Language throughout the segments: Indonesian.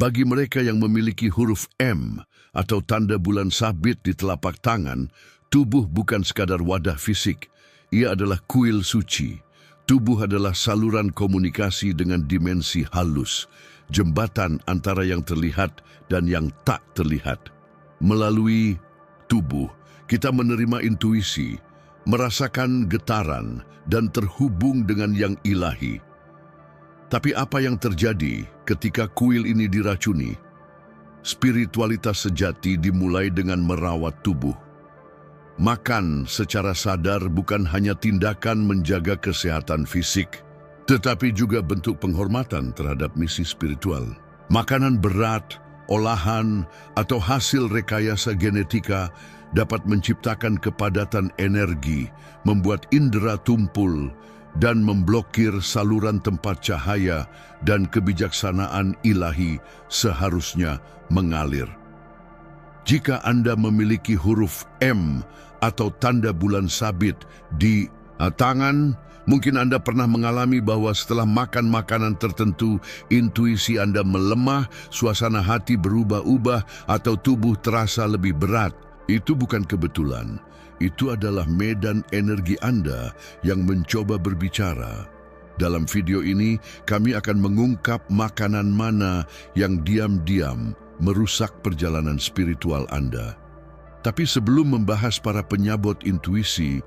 Bagi mereka yang memiliki huruf M atau tanda bulan sabit di telapak tangan, tubuh bukan sekadar wadah fisik. Ia adalah kuil suci. Tubuh adalah saluran komunikasi dengan dimensi halus, jembatan antara yang terlihat dan yang tak terlihat. Melalui tubuh, kita menerima intuisi, merasakan getaran, dan terhubung dengan yang ilahi. Tapi apa yang terjadi ketika kuil ini diracuni? Spiritualitas sejati dimulai dengan merawat tubuh. Makan secara sadar bukan hanya tindakan menjaga kesehatan fisik, tetapi juga bentuk penghormatan terhadap misi spiritual. Makanan berat, olahan, atau hasil rekayasa genetika dapat menciptakan kepadatan energi, membuat indera tumpul, dan memblokir saluran tempat cahaya dan kebijaksanaan ilahi seharusnya mengalir. Jika Anda memiliki huruf M atau tanda bulan sabit di tangan, mungkin Anda pernah mengalami bahwa setelah makan makanan tertentu, intuisi Anda melemah, suasana hati berubah-ubah, atau tubuh terasa lebih berat. Itu bukan kebetulan. Itu adalah medan energi Anda yang mencoba berbicara. Dalam video ini, kami akan mengungkap makanan mana yang diam-diam merusak perjalanan spiritual Anda. Tapi sebelum membahas para penyabot intuisi,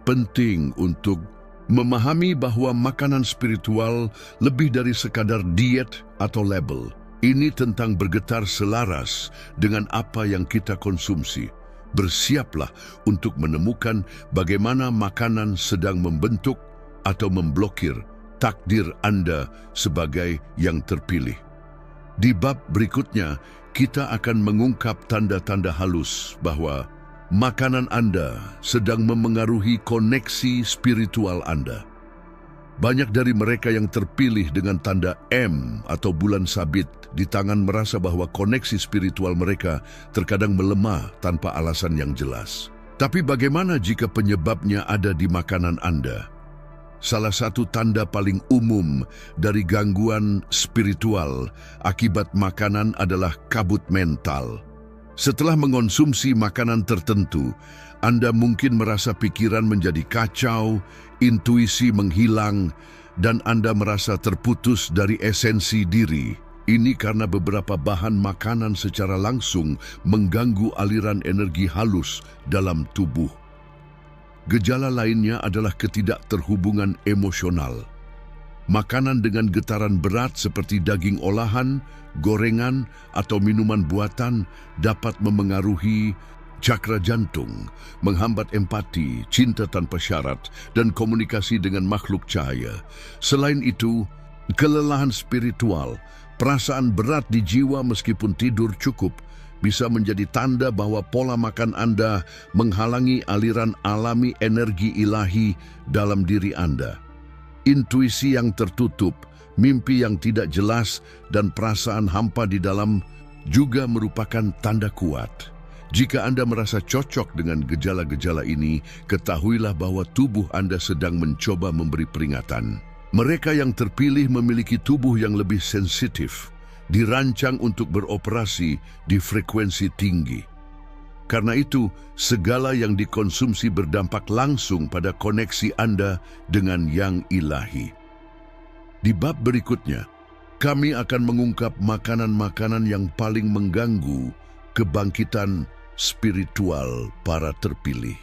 penting untuk memahami bahwa makanan spiritual lebih dari sekadar diet atau label. Ini tentang bergetar selaras dengan apa yang kita konsumsi. Bersiaplah untuk menemukan bagaimana makanan sedang membentuk atau memblokir takdir Anda sebagai yang terpilih. Di bab berikutnya, kita akan mengungkap tanda-tanda halus bahwa makanan Anda sedang memengaruhi koneksi spiritual Anda. Banyak dari mereka yang terpilih dengan tanda M atau bulan sabit di tangan merasa bahwa koneksi spiritual mereka terkadang melemah tanpa alasan yang jelas. Tapi bagaimana jika penyebabnya ada di makanan Anda? Salah satu tanda paling umum dari gangguan spiritual akibat makanan adalah kabut mental. Setelah mengonsumsi makanan tertentu, Anda mungkin merasa pikiran menjadi kacau, intuisi menghilang, dan Anda merasa terputus dari esensi diri. Ini karena beberapa bahan makanan secara langsung mengganggu aliran energi halus dalam tubuh. Gejala lainnya adalah ketidakterhubungan emosional. Makanan dengan getaran berat seperti daging olahan, gorengan, atau minuman buatan dapat memengaruhi cakra jantung, menghambat empati, cinta tanpa syarat, dan komunikasi dengan makhluk cahaya. Selain itu, kelelahan spiritual, perasaan berat di jiwa meskipun tidur cukup, bisa menjadi tanda bahwa pola makan Anda menghalangi aliran alami energi ilahi dalam diri Anda. Intuisi yang tertutup, mimpi yang tidak jelas, dan perasaan hampa di dalam juga merupakan tanda kuat. Jika Anda merasa cocok dengan gejala-gejala ini, ketahuilah bahwa tubuh Anda sedang mencoba memberi peringatan. Mereka yang terpilih memiliki tubuh yang lebih sensitif, dirancang untuk beroperasi di frekuensi tinggi. Karena itu, segala yang dikonsumsi berdampak langsung pada koneksi Anda dengan yang ilahi. Di bab berikutnya, kami akan mengungkap makanan-makanan yang paling mengganggu kebangkitan spiritual para terpilih.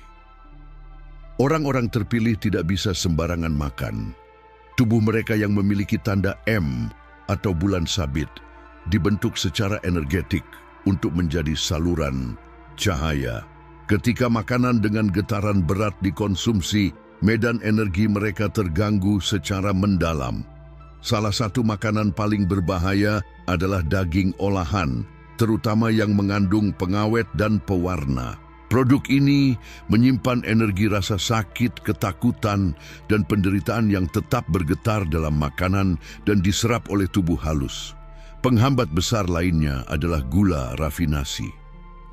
Orang-orang terpilih tidak bisa sembarangan makan. Tubuh mereka yang memiliki tanda M atau bulan sabit dibentuk secara energetik untuk menjadi saluran cahaya. Ketika makanan dengan getaran berat dikonsumsi, medan energi mereka terganggu secara mendalam. Salah satu makanan paling berbahaya adalah daging olahan, terutama yang mengandung pengawet dan pewarna. Produk ini menyimpan energi rasa sakit, ketakutan, dan penderitaan yang tetap bergetar dalam makanan dan diserap oleh tubuh halus. Penghambat besar lainnya adalah gula rafinasi.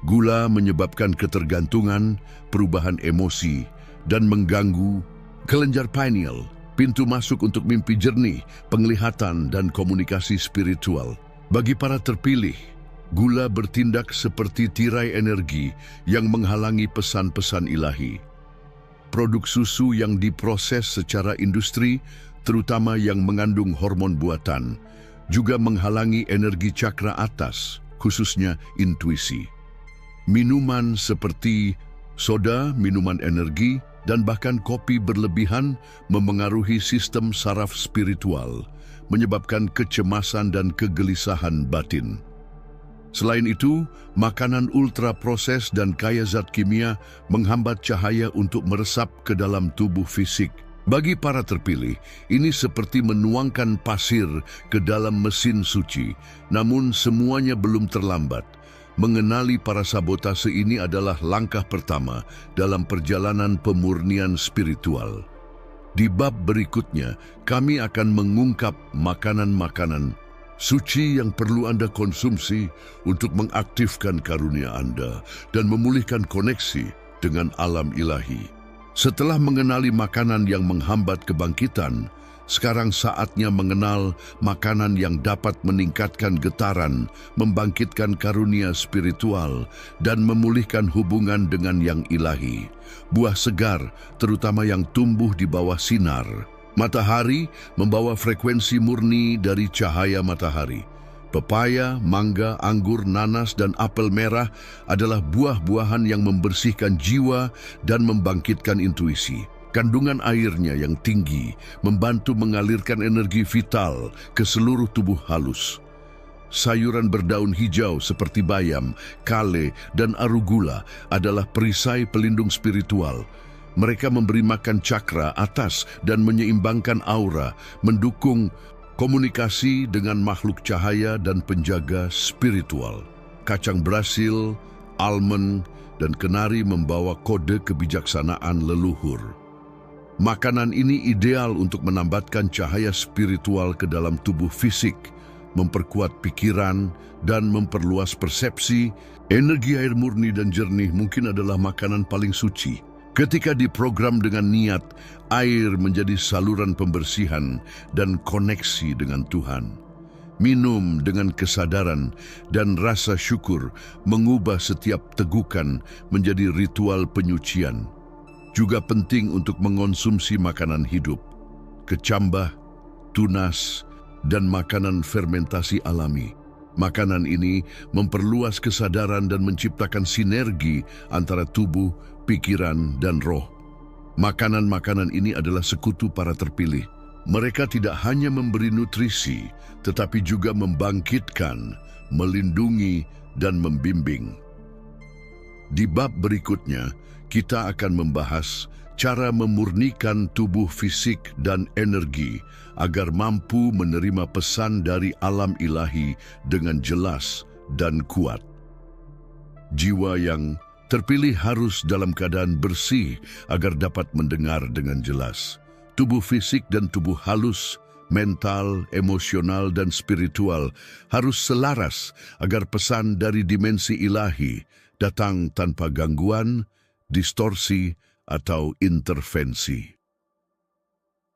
Gula menyebabkan ketergantungan, perubahan emosi, dan mengganggu kelenjar pineal, pintu masuk untuk mimpi jernih, penglihatan, dan komunikasi spiritual. Bagi para terpilih, gula bertindak seperti tirai energi yang menghalangi pesan-pesan ilahi. Produk susu yang diproses secara industri, terutama yang mengandung hormon buatan, juga menghalangi energi cakra atas, khususnya intuisi. Minuman seperti soda, minuman energi, dan bahkan kopi berlebihan memengaruhi sistem saraf spiritual, menyebabkan kecemasan dan kegelisahan batin. Selain itu, makanan ultra proses dan kaya zat kimia menghambat cahaya untuk meresap ke dalam tubuh fisik. Bagi para terpilih, ini seperti menuangkan pasir ke dalam mesin suci, namun semuanya belum terlambat. Mengenali para sabotase ini adalah langkah pertama dalam perjalanan pemurnian spiritual. Di bab berikutnya, kami akan mengungkap makanan-makanan suci yang perlu Anda konsumsi untuk mengaktifkan karunia Anda dan memulihkan koneksi dengan alam ilahi. Setelah mengenali makanan yang menghambat kebangkitan, sekarang saatnya mengenal makanan yang dapat meningkatkan getaran, membangkitkan karunia spiritual, dan memulihkan hubungan dengan yang ilahi. Buah segar, terutama yang tumbuh di bawah sinar. Matahari membawa frekuensi murni dari cahaya matahari. Pepaya, mangga, anggur, nanas, dan apel merah adalah buah-buahan yang membersihkan jiwa dan membangkitkan intuisi. Kandungan airnya yang tinggi membantu mengalirkan energi vital ke seluruh tubuh halus. Sayuran berdaun hijau seperti bayam, kale, dan arugula adalah perisai pelindung spiritual. Mereka memberi makan cakra atas dan menyeimbangkan aura, mendukung komunikasi dengan makhluk cahaya dan penjaga spiritual. Kacang Brasil, almond, dan kenari membawa kode kebijaksanaan leluhur. Makanan ini ideal untuk menambatkan cahaya spiritual ke dalam tubuh fisik, memperkuat pikiran, dan memperluas persepsi. Energi air murni dan jernih mungkin adalah makanan paling suci. Ketika diprogram dengan niat, air menjadi saluran pembersihan dan koneksi dengan Tuhan. Minum dengan kesadaran dan rasa syukur mengubah setiap tegukan menjadi ritual penyucian. Juga penting untuk mengonsumsi makanan hidup, kecambah, tunas, dan makanan fermentasi alami. Makanan ini memperluas kesadaran dan menciptakan sinergi antara tubuh, pikiran, dan roh. Makanan-makanan ini adalah sekutu para terpilih. Mereka tidak hanya memberi nutrisi, tetapi juga membangkitkan, melindungi, dan membimbing. Di bab berikutnya, kita akan membahas cara memurnikan tubuh fisik dan energi agar mampu menerima pesan dari alam ilahi dengan jelas dan kuat. Jiwa yang terpilih harus dalam keadaan bersih agar dapat mendengar dengan jelas. Tubuh fisik dan tubuh halus, mental, emosional, dan spiritual harus selaras agar pesan dari dimensi ilahi datang tanpa gangguan, distorsi, atau intervensi.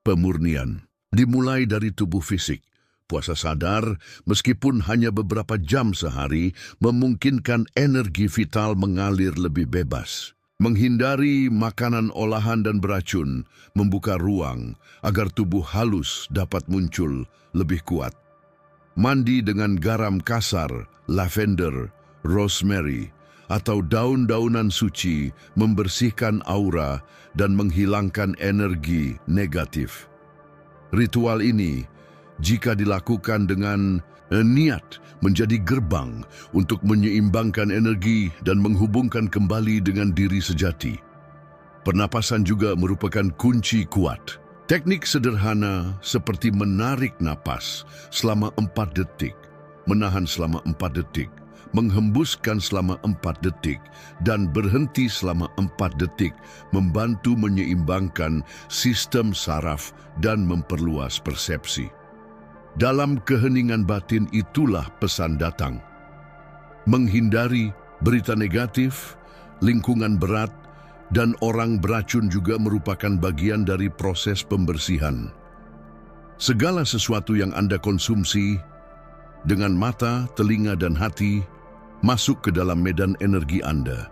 Pemurnian dimulai dari tubuh fisik. Puasa sadar, meskipun hanya beberapa jam sehari, memungkinkan energi vital mengalir lebih bebas. Menghindari makanan olahan dan beracun, membuka ruang agar tubuh halus dapat muncul lebih kuat. Mandi dengan garam kasar, lavender, rosemary, atau daun-daunan suci membersihkan aura dan menghilangkan energi negatif. Ritual ini, jika dilakukan dengan niat, menjadi gerbang untuk menyeimbangkan energi dan menghubungkan kembali dengan diri sejati. Pernapasan juga merupakan kunci kuat. Teknik sederhana seperti menarik napas selama 4 detik, menahan selama 4 detik, menghembuskan selama 4 detik, dan berhenti selama 4 detik membantu menyeimbangkan sistem saraf dan memperluas persepsi. Dalam keheningan batin itulah pesan datang. Menghindari berita negatif, lingkungan berat, dan orang beracun juga merupakan bagian dari proses pembersihan. Segala sesuatu yang Anda konsumsi dengan mata, telinga, dan hati, masuk ke dalam medan energi Anda.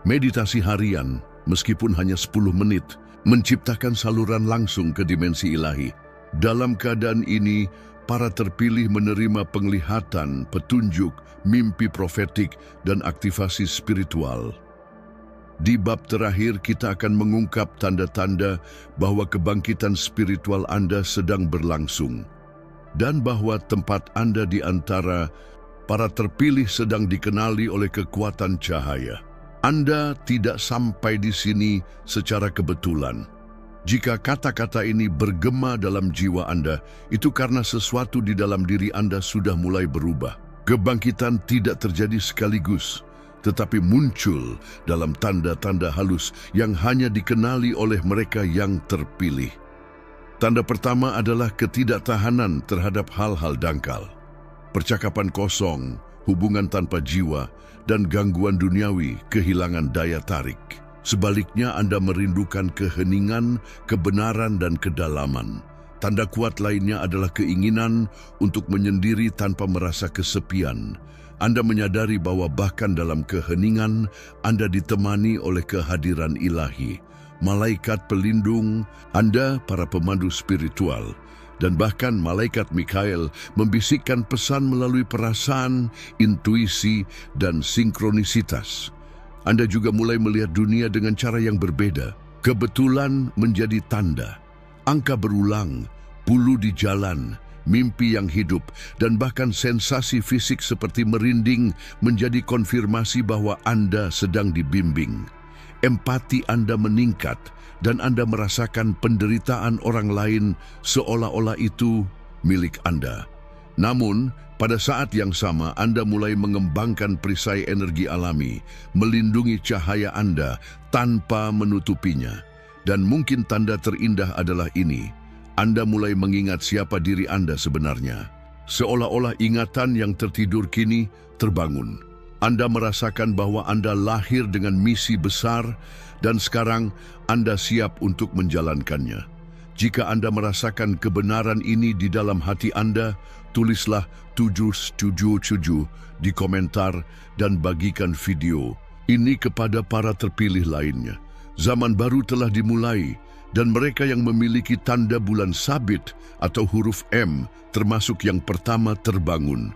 Meditasi harian, meskipun hanya 10 menit, menciptakan saluran langsung ke dimensi ilahi. Dalam keadaan ini, para terpilih menerima penglihatan, petunjuk, mimpi profetik, dan aktivasi spiritual. Di bab terakhir, kita akan mengungkap tanda-tanda bahwa kebangkitan spiritual Anda sedang berlangsung, dan bahwa tempat Anda di antara para terpilih sedang dikenali oleh kekuatan cahaya. Anda tidak sampai di sini secara kebetulan. Jika kata-kata ini bergema dalam jiwa Anda, itu karena sesuatu di dalam diri Anda sudah mulai berubah. Kebangkitan tidak terjadi sekaligus, tetapi muncul dalam tanda-tanda halus yang hanya dikenali oleh mereka yang terpilih. Tanda pertama adalah ketidaktahanan terhadap hal-hal dangkal. Percakapan kosong, hubungan tanpa jiwa, dan gangguan duniawi kehilangan daya tarik. Sebaliknya, Anda merindukan keheningan, kebenaran, dan kedalaman. Tanda kuat lainnya adalah keinginan untuk menyendiri tanpa merasa kesepian. Anda menyadari bahwa bahkan dalam keheningan, Anda ditemani oleh kehadiran ilahi, malaikat pelindung Anda, para pemandu spiritual, dan bahkan malaikat Mikael membisikkan pesan melalui perasaan, intuisi, dan sinkronisitas. Anda juga mulai melihat dunia dengan cara yang berbeda. Kebetulan menjadi tanda, angka berulang, bulu di jalan, mimpi yang hidup, dan bahkan sensasi fisik seperti merinding menjadi konfirmasi bahwa Anda sedang dibimbing. Empati Anda meningkat, dan Anda merasakan penderitaan orang lain seolah-olah itu milik Anda. Namun, pada saat yang sama, Anda mulai mengembangkan perisai energi alami, melindungi cahaya Anda tanpa menutupinya. Dan mungkin tanda terindah adalah ini: Anda mulai mengingat siapa diri Anda sebenarnya. Seolah-olah ingatan yang tertidur kini terbangun. Anda merasakan bahwa Anda lahir dengan misi besar, dan sekarang Anda siap untuk menjalankannya. Jika Anda merasakan kebenaran ini di dalam hati Anda, tulislah 777 di komentar dan bagikan video ini kepada para terpilih lainnya. Zaman baru telah dimulai, dan mereka yang memiliki tanda bulan sabit atau huruf M, termasuk yang pertama, terbangun.